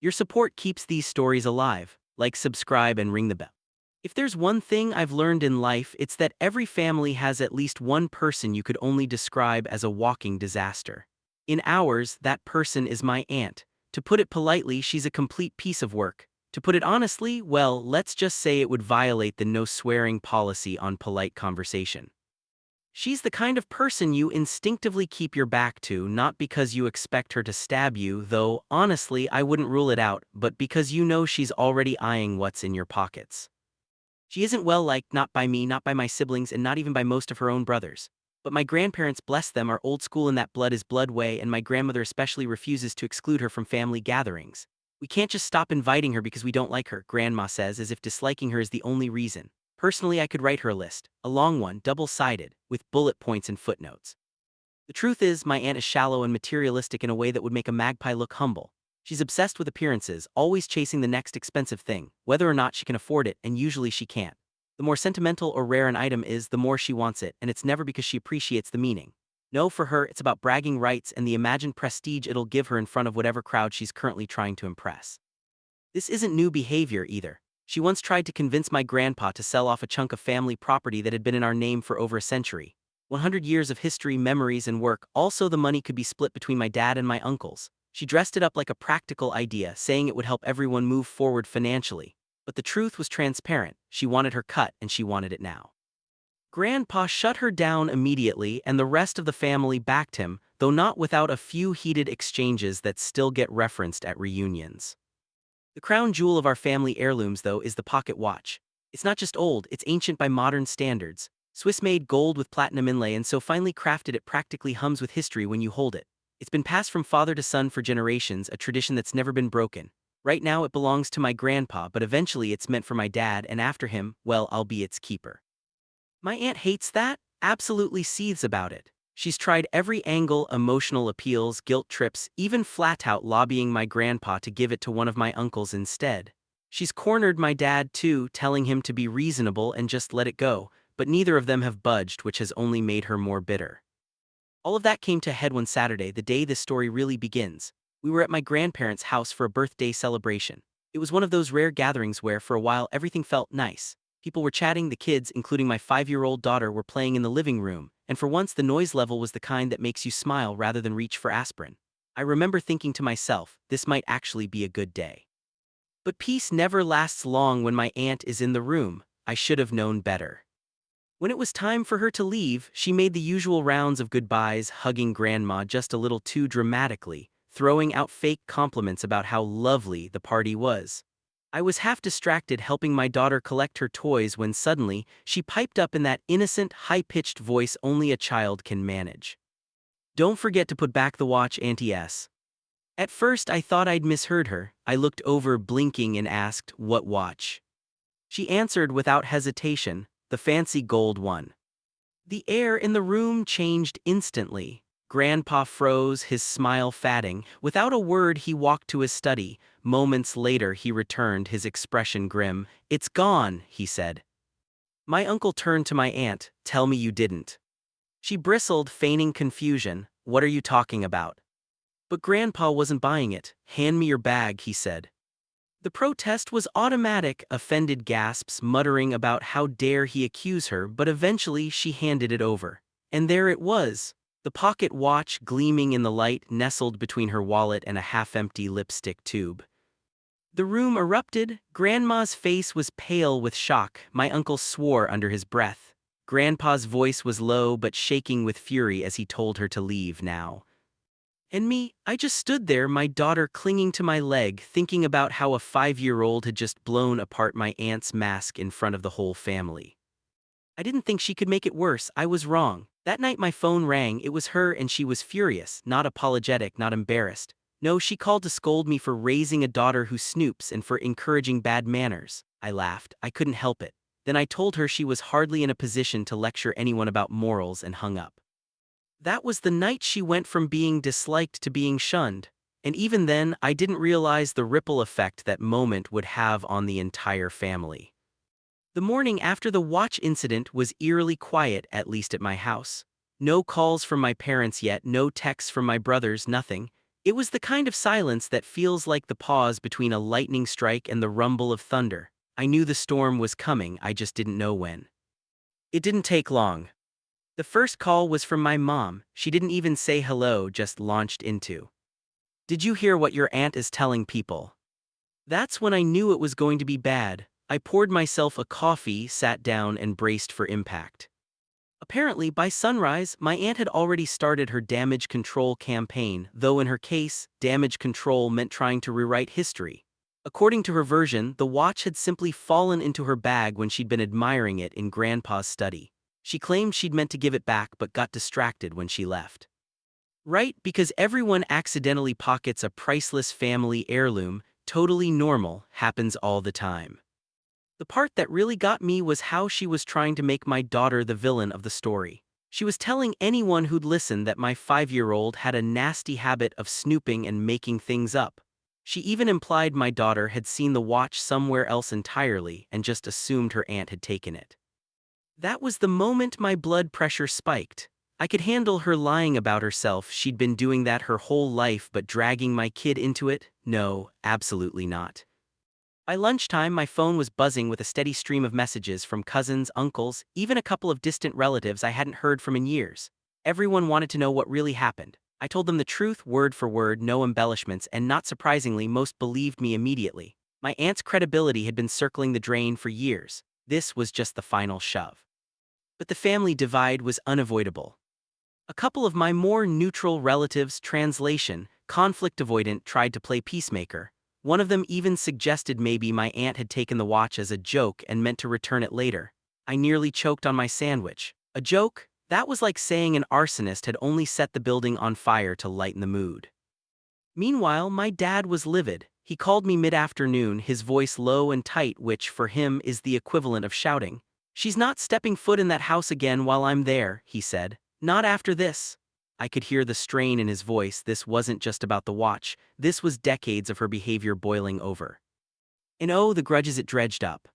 Your support keeps these stories alive. Like, subscribe, and ring the bell. If there's one thing I've learned in life, it's that every family has at least one person you could only describe as a walking disaster. In ours, that person is my aunt. To put it politely, she's a complete piece of work. To put it honestly, well, let's just say it would violate the no swearing policy on polite conversation. She's the kind of person you instinctively keep your back to, not because you expect her to stab you, though honestly I wouldn't rule it out, but because you know she's already eyeing what's in your pockets. She isn't well liked, not by me, not by my siblings, and not even by most of her own brothers. But my grandparents, bless them, are old school in that blood is blood way, and my grandmother especially refuses to exclude her from family gatherings. We can't just stop inviting her because we don't like her, Grandma says, as if disliking her is the only reason. Personally, I could write her a list, a long one, double-sided, with bullet points and footnotes. The truth is, my aunt is shallow and materialistic in a way that would make a magpie look humble. She's obsessed with appearances, always chasing the next expensive thing, whether or not she can afford it, and usually she can't. The more sentimental or rare an item is, the more she wants it, and it's never because she appreciates the meaning. No, for her, it's about bragging rights and the imagined prestige it'll give her in front of whatever crowd she's currently trying to impress. This isn't new behavior either. She once tried to convince my grandpa to sell off a chunk of family property that had been in our name for over a century. 100 years of history, memories, and work. Also, the money could be split between my dad and my uncles. She dressed it up like a practical idea, saying it would help everyone move forward financially. But the truth was transparent. She wanted her cut, and she wanted it now. Grandpa shut her down immediately, and the rest of the family backed him, though not without a few heated exchanges that still get referenced at reunions. The crown jewel of our family heirlooms, though, is the pocket watch. It's not just old, it's ancient by modern standards. Swiss-made gold with platinum inlay, and so finely crafted it practically hums with history when you hold it. It's been passed from father to son for generations, a tradition that's never been broken. Right now it belongs to my grandpa, but eventually it's meant for my dad, and after him, well, I'll be its keeper. My aunt hates that, absolutely seethes about it. She's tried every angle, emotional appeals, guilt trips, even flat-out lobbying my grandpa to give it to one of my uncles instead. She's cornered my dad too, telling him to be reasonable and just let it go, but neither of them have budged, which has only made her more bitter. All of that came to a head one Saturday, the day this story really begins. We were at my grandparents' house for a birthday celebration. It was one of those rare gatherings where, for a while, everything felt nice. People were chatting, the kids, including my 5-year-old daughter, were playing in the living room, and for once the noise level was the kind that makes you smile rather than reach for aspirin. I remember thinking to myself, this might actually be a good day. But peace never lasts long when my aunt is in the room. I should have known better. When it was time for her to leave, she made the usual rounds of goodbyes, hugging Grandma just a little too dramatically, throwing out fake compliments about how lovely the party was. I was half distracted helping my daughter collect her toys when suddenly, she piped up in that innocent, high-pitched voice only a child can manage. "Don't forget to put back the watch, Auntie S." At first I thought I'd misheard her. I looked over, blinking, and asked, "What watch?" She answered without hesitation, "The fancy gold one." The air in the room changed instantly. Grandpa froze, his smile fading. Without a word, he walked to his study. Moments later, he returned, his expression grim. "It's gone," he said. My uncle turned to my aunt. "Tell me you didn't." She bristled, feigning confusion. "What are you talking about?" But Grandpa wasn't buying it. "Hand me your bag," he said. The protest was automatic, offended gasps, muttering about how dare he accuse her, but eventually she handed it over. And there it was. The pocket watch, gleaming in the light, nestled between her wallet and a half-empty lipstick tube. The room erupted. Grandma's face was pale with shock. My uncle swore under his breath. Grandpa's voice was low but shaking with fury as he told her to leave now. And me, I just stood there, my daughter clinging to my leg, thinking about how a 5-year-old had just blown apart my aunt's mask in front of the whole family. I didn't think she could make it worse. I was wrong. That night my phone rang. It was her, and she was furious, not apologetic, not embarrassed. No, she called to scold me for raising a daughter who snoops and for encouraging bad manners. I laughed. I couldn't help it. Then I told her she was hardly in a position to lecture anyone about morals and hung up. That was the night she went from being disliked to being shunned. And even then, I didn't realize the ripple effect that moment would have on the entire family. The morning after the watch incident was eerily quiet, at least at my house. No calls from my parents yet, no texts from my brothers, nothing. It was the kind of silence that feels like the pause between a lightning strike and the rumble of thunder. I knew the storm was coming, I just didn't know when. It didn't take long. The first call was from my mom. She didn't even say hello, just launched into, "Did you hear what your aunt is telling people?" That's when I knew it was going to be bad. I poured myself a coffee, sat down, and braced for impact. Apparently, by sunrise, my aunt had already started her damage control campaign, though in her case, damage control meant trying to rewrite history. According to her version, the watch had simply fallen into her bag when she'd been admiring it in Grandpa's study. She claimed she'd meant to give it back but got distracted when she left. Right, because everyone accidentally pockets a priceless family heirloom, totally normal, happens all the time. The part that really got me was how she was trying to make my daughter the villain of the story. She was telling anyone who'd listen that my 5-year-old had a nasty habit of snooping and making things up. She even implied my daughter had seen the watch somewhere else entirely and just assumed her aunt had taken it. That was the moment my blood pressure spiked. I could handle her lying about herself, she'd been doing that her whole life, but dragging my kid into it? No, absolutely not. By lunchtime, my phone was buzzing with a steady stream of messages from cousins, uncles, even a couple of distant relatives I hadn't heard from in years. Everyone wanted to know what really happened. I told them the truth, word for word, no embellishments, and not surprisingly, most believed me immediately. My aunt's credibility had been circling the drain for years. This was just the final shove. But the family divide was unavoidable. A couple of my more neutral relatives, translation, conflict avoidant, tried to play peacemaker. One of them even suggested maybe my aunt had taken the watch as a joke and meant to return it later. I nearly choked on my sandwich. A joke? That was like saying an arsonist had only set the building on fire to lighten the mood. Meanwhile, my dad was livid. He called me mid-afternoon, his voice low and tight, which for him is the equivalent of shouting. "She's not stepping foot in that house again while I'm there," he said. "Not after this." I could hear the strain in his voice. This wasn't just about the watch, this was decades of her behavior boiling over. And oh, the grudges it dredged up.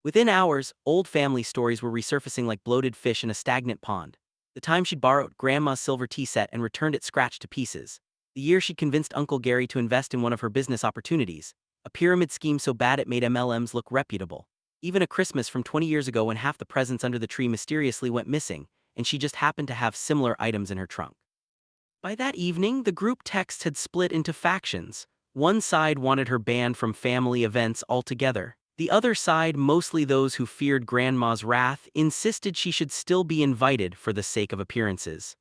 Within hours, old family stories were resurfacing like bloated fish in a stagnant pond. The time she'd borrowed Grandma's silver tea set and returned it scratched to pieces. The year she'd convinced Uncle Gary to invest in one of her business opportunities. A pyramid scheme so bad it made MLMs look reputable. Even a Christmas from 20 years ago when half the presents under the tree mysteriously went missing, and she just happened to have similar items in her trunk. By that evening, the group text had split into factions. One side wanted her banned from family events altogether. The other side, mostly those who feared Grandma's wrath, insisted she should still be invited for the sake of appearances.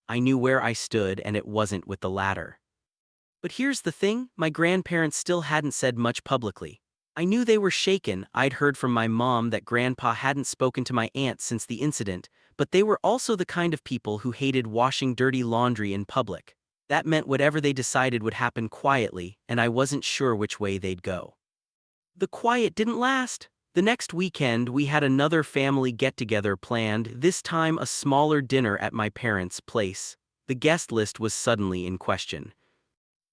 I knew where I stood, and it wasn't with the latter. But here's the thing, my grandparents still hadn't said much publicly. I knew they were shaken. I'd heard from my mom that Grandpa hadn't spoken to my aunt since the incident, but they were also the kind of people who hated washing dirty laundry in public. That meant whatever they decided would happen quietly, and I wasn't sure which way they'd go. The quiet didn't last. The next weekend, we had another family get-together planned, this time a smaller dinner at my parents' place. The guest list was suddenly in question.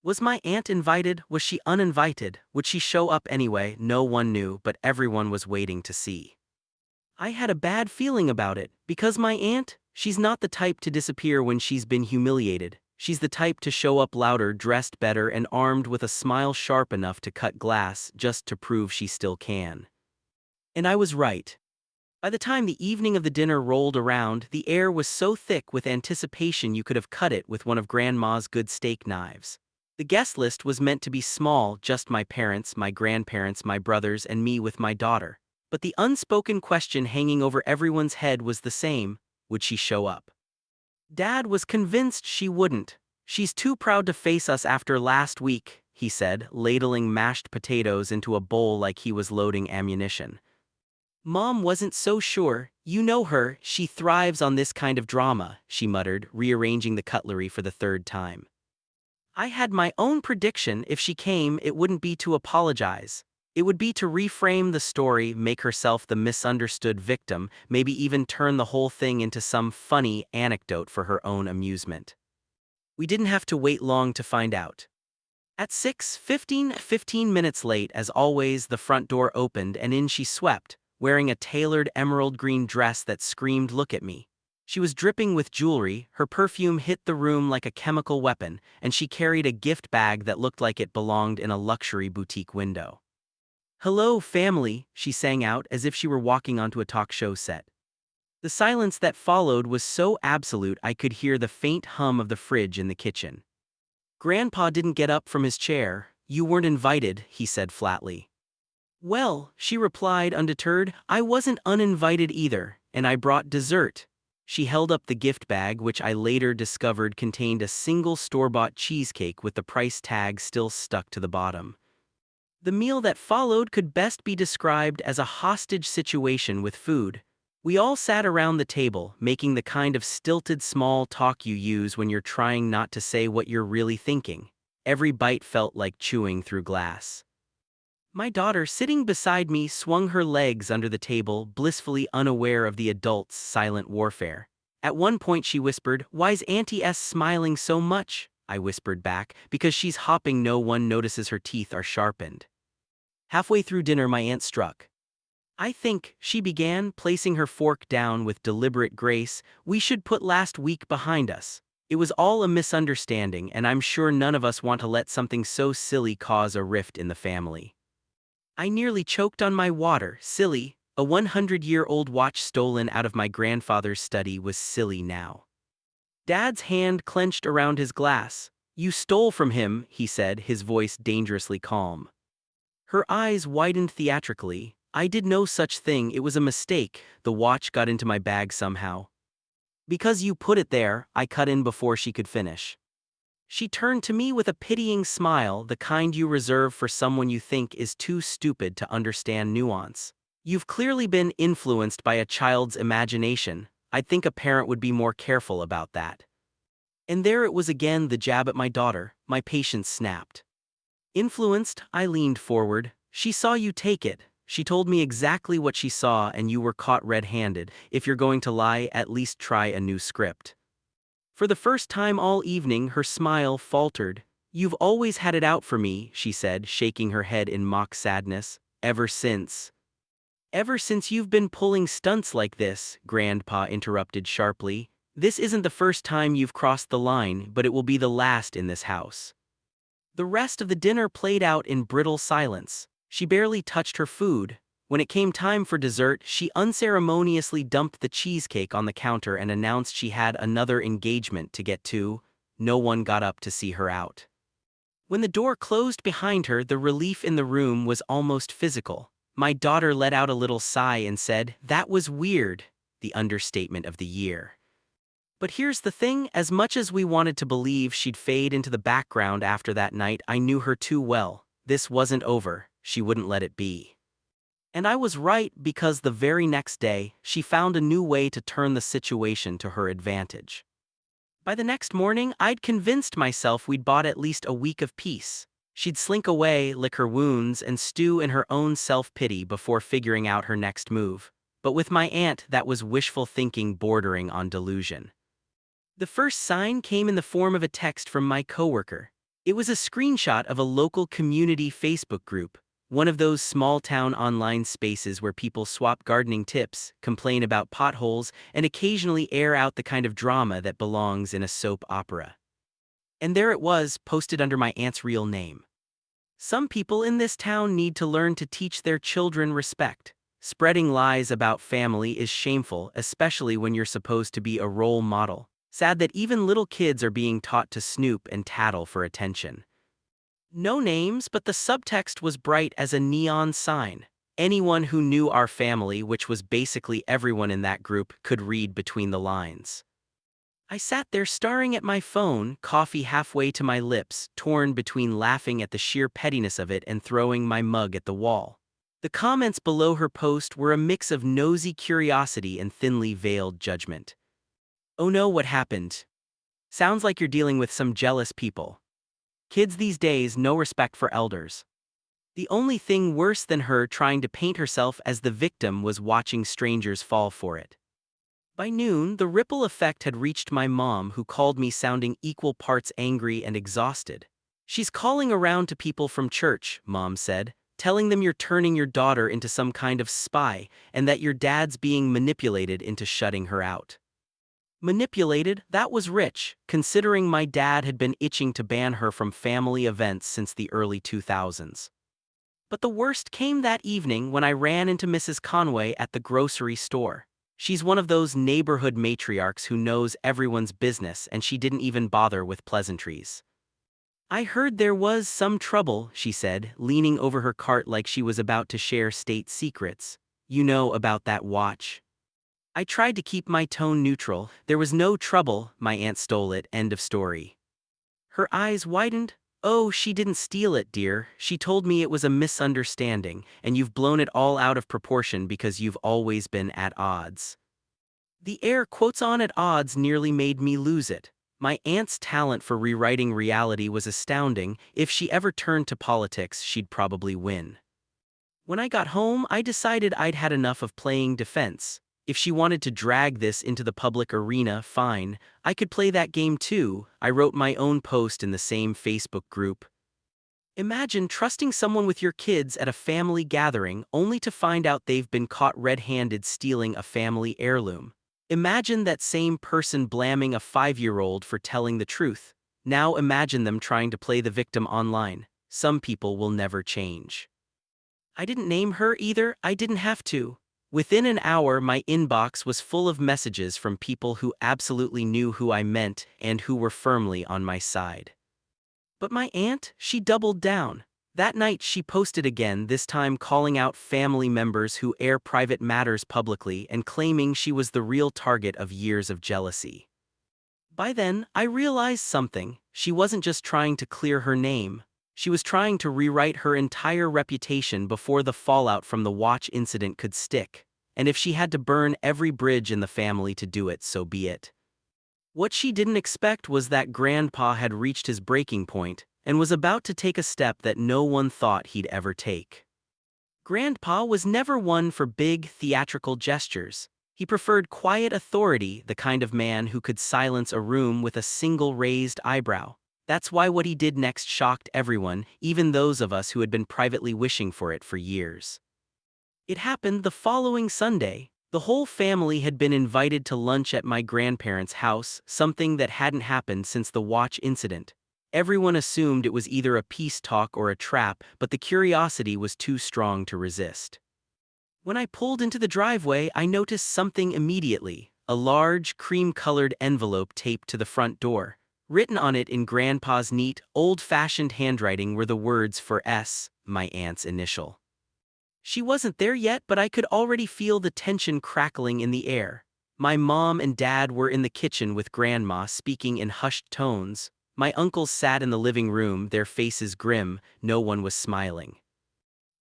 Was my aunt invited? Was she uninvited? Would she show up anyway? No one knew, but everyone was waiting to see. I had a bad feeling about it, because my aunt, she's not the type to disappear when she's been humiliated. She's the type to show up louder, dressed better, and armed with a smile sharp enough to cut glass just to prove she still can. And I was right. By the time the evening of the dinner rolled around, the air was so thick with anticipation you could have cut it with one of Grandma's good steak knives. The guest list was meant to be small, just my parents, my grandparents, my brothers, and me with my daughter. But the unspoken question hanging over everyone's head was the same: would she show up? Dad was convinced she wouldn't. "She's too proud to face us after last week," he said, ladling mashed potatoes into a bowl like he was loading ammunition. Mom wasn't so sure. "You know her, she thrives on this kind of drama," she muttered, rearranging the cutlery for the third time. I had my own prediction. If she came, it wouldn't be to apologize. It would be to reframe the story, make herself the misunderstood victim, maybe even turn the whole thing into some funny anecdote for her own amusement. We didn't have to wait long to find out. At 6:15 minutes late, as always, the front door opened and in she swept, wearing a tailored emerald green dress that screamed, "Look at me." She was dripping with jewelry, her perfume hit the room like a chemical weapon, and she carried a gift bag that looked like it belonged in a luxury boutique window. "Hello, family," she sang out as if she were walking onto a talk show set. The silence that followed was so absolute I could hear the faint hum of the fridge in the kitchen. Grandpa didn't get up from his chair. "You weren't invited," he said flatly. "Well," she replied undeterred, "I wasn't uninvited either, and I brought dessert." She held up the gift bag, which I later discovered contained a single store-bought cheesecake with the price tag still stuck to the bottom. The meal that followed could best be described as a hostage situation with food. We all sat around the table, making the kind of stilted small talk you use when you're trying not to say what you're really thinking. Every bite felt like chewing through glass. My daughter, sitting beside me, swung her legs under the table, blissfully unaware of the adult's silent warfare. At one point she whispered, "Why's Auntie S smiling so much?" I whispered back, "Because she's hopping, no one notices her teeth are sharpened." Halfway through dinner my aunt struck. "I think," she began, placing her fork down with deliberate grace, "we should put last week behind us. It was all a misunderstanding, and I'm sure none of us want to let something so silly cause a rift in the family." I nearly choked on my water. Silly. A 100-year-old watch stolen out of my grandfather's study was silly now. Dad's hand clenched around his glass. "You stole from him," he said, his voice dangerously calm. Her eyes widened theatrically. "I did no such thing, it was a mistake. The watch got into my bag somehow." "Because you put it there," I cut in before she could finish. She turned to me with a pitying smile, the kind you reserve for someone you think is too stupid to understand nuance. "You've clearly been influenced by a child's imagination. I'd think a parent would be more careful about that." And there it was again, the jab at my daughter. My patience snapped. "Influenced?" I leaned forward. "She saw you take it. She told me exactly what she saw, and you were caught red-handed. If you're going to lie, at least try a new script." For the first time all evening, her smile faltered. "You've always had it out for me," she said, shaking her head in mock sadness. "Ever since." "Ever since you've been pulling stunts like this," Grandpa interrupted sharply. "This isn't the first time you've crossed the line, but it will be the last in this house." The rest of the dinner played out in brittle silence. She barely touched her food. When it came time for dessert, she unceremoniously dumped the cheesecake on the counter and announced she had another engagement to get to. No one got up to see her out. When the door closed behind her, the relief in the room was almost physical. My daughter let out a little sigh and said, "That was weird," the understatement of the year. But here's the thing, as much as we wanted to believe she'd fade into the background after that night, I knew her too well. This wasn't over. She wouldn't let it be. And I was right, because the very next day, she found a new way to turn the situation to her advantage. By the next morning, I'd convinced myself we'd bought at least a week of peace. She'd slink away, lick her wounds, and stew in her own self-pity before figuring out her next move. But with my aunt, that was wishful thinking bordering on delusion. The first sign came in the form of a text from my coworker. It was a screenshot of a local community Facebook group, one of those small-town online spaces where people swap gardening tips, complain about potholes, and occasionally air out the kind of drama that belongs in a soap opera. And there it was, posted under my aunt's real name. "Some people in this town need to learn to teach their children respect. Spreading lies about family is shameful, especially when you're supposed to be a role model. Sad that even little kids are being taught to snoop and tattle for attention." No names, but the subtext was bright as a neon sign. Anyone who knew our family, which was basically everyone in that group, could read between the lines. I sat there staring at my phone, coffee halfway to my lips, torn between laughing at the sheer pettiness of it and throwing my mug at the wall. The comments below her post were a mix of nosy curiosity and thinly veiled judgment. "Oh no, what happened? Sounds like you're dealing with some jealous people. Kids these days, no respect for elders." The only thing worse than her trying to paint herself as the victim was watching strangers fall for it. By noon, the ripple effect had reached my mom, who called me sounding equal parts angry and exhausted. "She's calling around to people from church," Mom said, "telling them you're turning your daughter into some kind of spy and that your dad's being manipulated into shutting her out." Manipulated, that was rich, considering my dad had been itching to ban her from family events since the early 2000s. But the worst came that evening when I ran into Mrs. Conway at the grocery store. She's one of those neighborhood matriarchs who knows everyone's business, and she didn't even bother with pleasantries. "I heard there was some trouble," she said, leaning over her cart like she was about to share state secrets. "You know about that watch." I tried to keep my tone neutral. "There was no trouble, my aunt stole it, end of story." Her eyes widened. "Oh, she didn't steal it, dear. She told me it was a misunderstanding, and you've blown it all out of proportion because you've always been at odds." The air quotes on "at odds" nearly made me lose it. My aunt's talent for rewriting reality was astounding. If she ever turned to politics, she'd probably win. When I got home, I decided I'd had enough of playing defense. If she wanted to drag this into the public arena, fine. I could play that game too. I wrote my own post in the same Facebook group. Imagine trusting someone with your kids at a family gathering only to find out they've been caught red-handed stealing a family heirloom. Imagine that same person blaming a 5-year-old for telling the truth. Now imagine them trying to play the victim online. Some people will never change. I didn't name her either. I didn't have to. Within an hour, my inbox was full of messages from people who absolutely knew who I meant and who were firmly on my side. But my aunt, she doubled down. That night she posted again, this time calling out family members who air private matters publicly and claiming she was the real target of years of jealousy. By then, I realized something. She wasn't just trying to clear her name. She was trying to rewrite her entire reputation before the fallout from the watch incident could stick. And if she had to burn every bridge in the family to do it, so be it. What she didn't expect was that Grandpa had reached his breaking point and was about to take a step that no one thought he'd ever take. Grandpa was never one for big, theatrical gestures. He preferred quiet authority, the kind of man who could silence a room with a single raised eyebrow. That's why what he did next shocked everyone, even those of us who had been privately wishing for it for years. It happened the following Sunday. The whole family had been invited to lunch at my grandparents' house, something that hadn't happened since the watch incident. Everyone assumed it was either a peace talk or a trap, but the curiosity was too strong to resist. When I pulled into the driveway, I noticed something immediately: a large, cream-colored envelope taped to the front door. Written on it in Grandpa's neat, old-fashioned handwriting were the words "for S," my aunt's initial. She wasn't there yet, but I could already feel the tension crackling in the air. My mom and dad were in the kitchen with Grandma, speaking in hushed tones. My uncles sat in the living room, their faces grim. No one was smiling.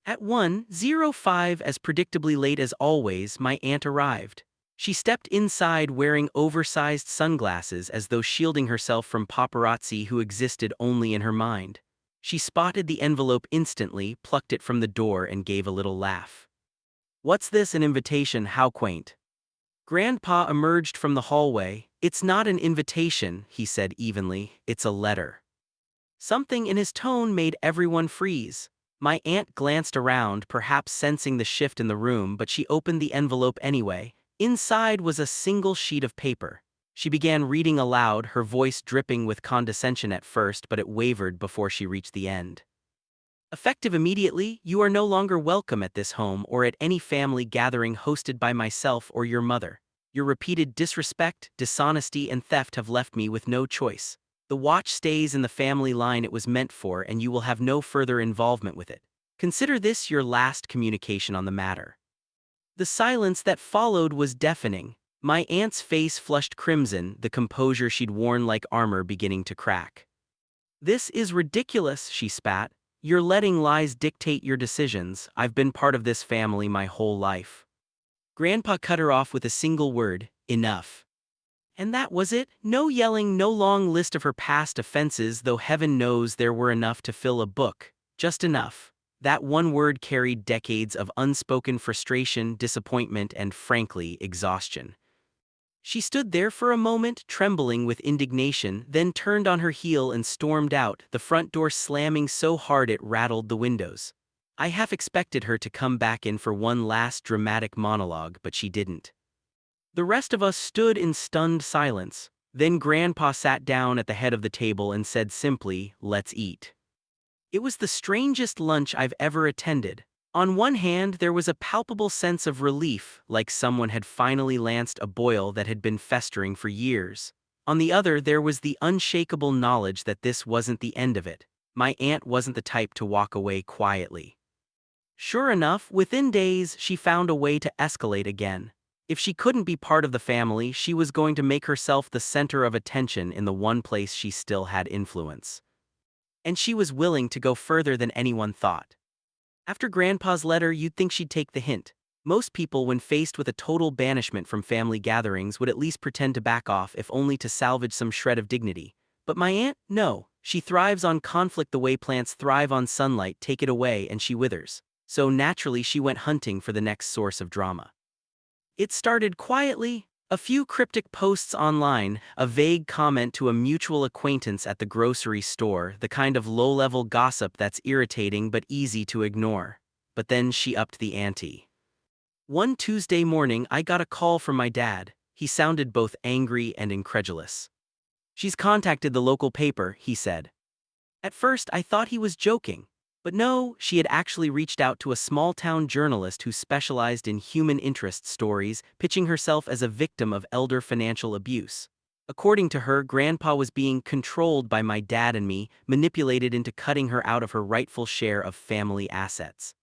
At 1:05, as predictably late as always, my aunt arrived. She stepped inside wearing oversized sunglasses as though shielding herself from paparazzi who existed only in her mind. She spotted the envelope instantly, plucked it from the door, and gave a little laugh. "What's this, an invitation? How quaint." Grandpa emerged from the hallway. "It's not an invitation," he said evenly. "It's a letter." Something in his tone made everyone freeze. My aunt glanced around, perhaps sensing the shift in the room, but she opened the envelope anyway. Inside was a single sheet of paper. She began reading aloud, her voice dripping with condescension at first, but it wavered before she reached the end. "Effective immediately, you are no longer welcome at this home or at any family gathering hosted by myself or your mother. Your repeated disrespect, dishonesty, and theft have left me with no choice. The watch stays in the family line it was meant for, and you will have no further involvement with it. Consider this your last communication on the matter." The silence that followed was deafening. My aunt's face flushed crimson, the composure she'd worn like armor beginning to crack. "This is ridiculous," she spat. "You're letting lies dictate your decisions. I've been part of this family my whole life." Grandpa cut her off with a single word: "Enough." And that was it. No yelling, no long list of her past offenses, though heaven knows there were enough to fill a book. Just enough. That one word carried decades of unspoken frustration, disappointment, and frankly, exhaustion. She stood there for a moment, trembling with indignation, then turned on her heel and stormed out, the front door slamming so hard it rattled the windows. I half expected her to come back in for one last dramatic monologue, but she didn't. The rest of us stood in stunned silence. Then Grandpa sat down at the head of the table and said simply, "Let's eat." It was the strangest lunch I've ever attended. On one hand, there was a palpable sense of relief, like someone had finally lanced a boil that had been festering for years. On the other, there was the unshakable knowledge that this wasn't the end of it. My aunt wasn't the type to walk away quietly. Sure enough, within days, she found a way to escalate again. If she couldn't be part of the family, she was going to make herself the center of attention in the one place she still had influence. And she was willing to go further than anyone thought. After Grandpa's letter, you'd think she'd take the hint. Most people, when faced with a total banishment from family gatherings, would at least pretend to back off, if only to salvage some shred of dignity. But my aunt, no. She thrives on conflict the way plants thrive on sunlight. Take it away and she withers. So naturally, she went hunting for the next source of drama. It started quietly. A few cryptic posts online, a vague comment to a mutual acquaintance at the grocery store, the kind of low-level gossip that's irritating but easy to ignore. But then she upped the ante. One Tuesday morning, I got a call from my dad. He sounded both angry and incredulous. "She's contacted the local paper," he said. At first, I thought he was joking. But no, she had actually reached out to a small-town journalist who specialized in human interest stories, pitching herself as a victim of elder financial abuse. According to her, Grandpa was being controlled by my dad and me, manipulated into cutting her out of her rightful share of family assets.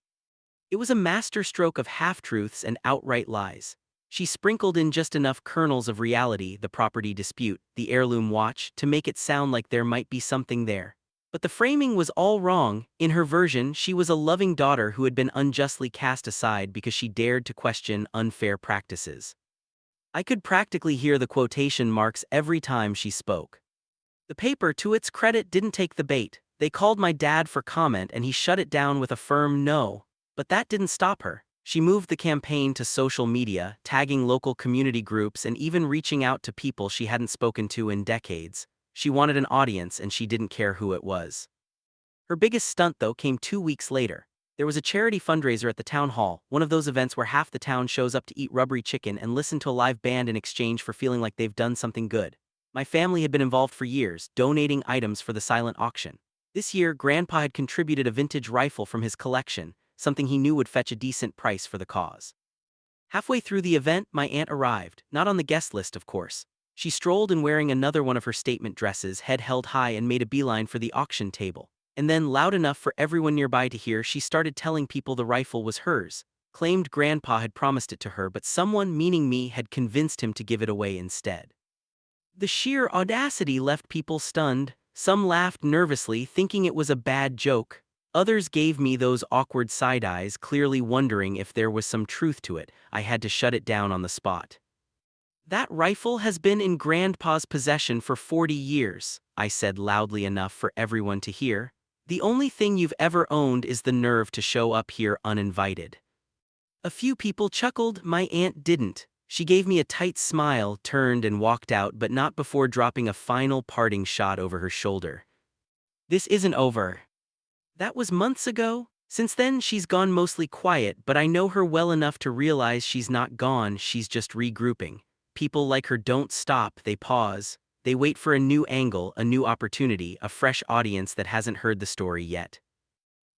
It was a masterstroke of half-truths and outright lies. She sprinkled in just enough kernels of reality, the property dispute, the heirloom watch, to make it sound like there might be something there. But the framing was all wrong. In her version, she was a loving daughter who had been unjustly cast aside because she dared to question unfair practices. I could practically hear the quotation marks every time she spoke. The paper, to its credit, didn't take the bait. They called my dad for comment and he shut it down with a firm no. But that didn't stop her. She moved the campaign to social media, tagging local community groups and even reaching out to people she hadn't spoken to in decades. She wanted an audience and she didn't care who it was. Her biggest stunt, though, came 2 weeks later. There was a charity fundraiser at the town hall, one of those events where half the town shows up to eat rubbery chicken and listen to a live band in exchange for feeling like they've done something good. My family had been involved for years, donating items for the silent auction. This year, Grandpa had contributed a vintage rifle from his collection, something he knew would fetch a decent price for the cause. Halfway through the event, my aunt arrived, not on the guest list, of course. She strolled in wearing another one of her statement dresses, head held high, and made a beeline for the auction table. And then, loud enough for everyone nearby to hear, she started telling people the rifle was hers, claimed Grandpa had promised it to her, but someone, meaning me, had convinced him to give it away instead. The sheer audacity left people stunned. Some laughed nervously, thinking it was a bad joke. Others gave me those awkward side eyes, clearly wondering if there was some truth to it. I had to shut it down on the spot. "That rifle has been in Grandpa's possession for 40 years, I said loudly enough for everyone to hear. "The only thing you've ever owned is the nerve to show up here uninvited." A few people chuckled. My aunt didn't. She gave me a tight smile, turned and walked out, but not before dropping a final parting shot over her shoulder. "This isn't over." That was months ago. Since then, she's gone mostly quiet, but I know her well enough to realize she's not gone, she's just regrouping. People like her don't stop, they pause. They wait for a new angle, a new opportunity, a fresh audience that hasn't heard the story yet.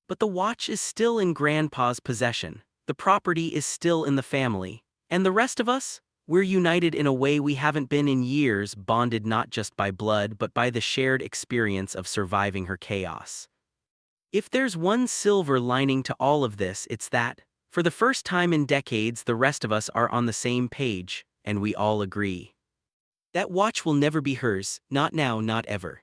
But the watch is still in Grandpa's possession. The property is still in the family. And the rest of us? We're united in a way we haven't been in years, bonded not just by blood but by the shared experience of surviving her chaos. If there's one silver lining to all of this, it's that, for the first time in decades, the rest of us are on the same page, and we all agree. That watch will never be hers, not now, not ever.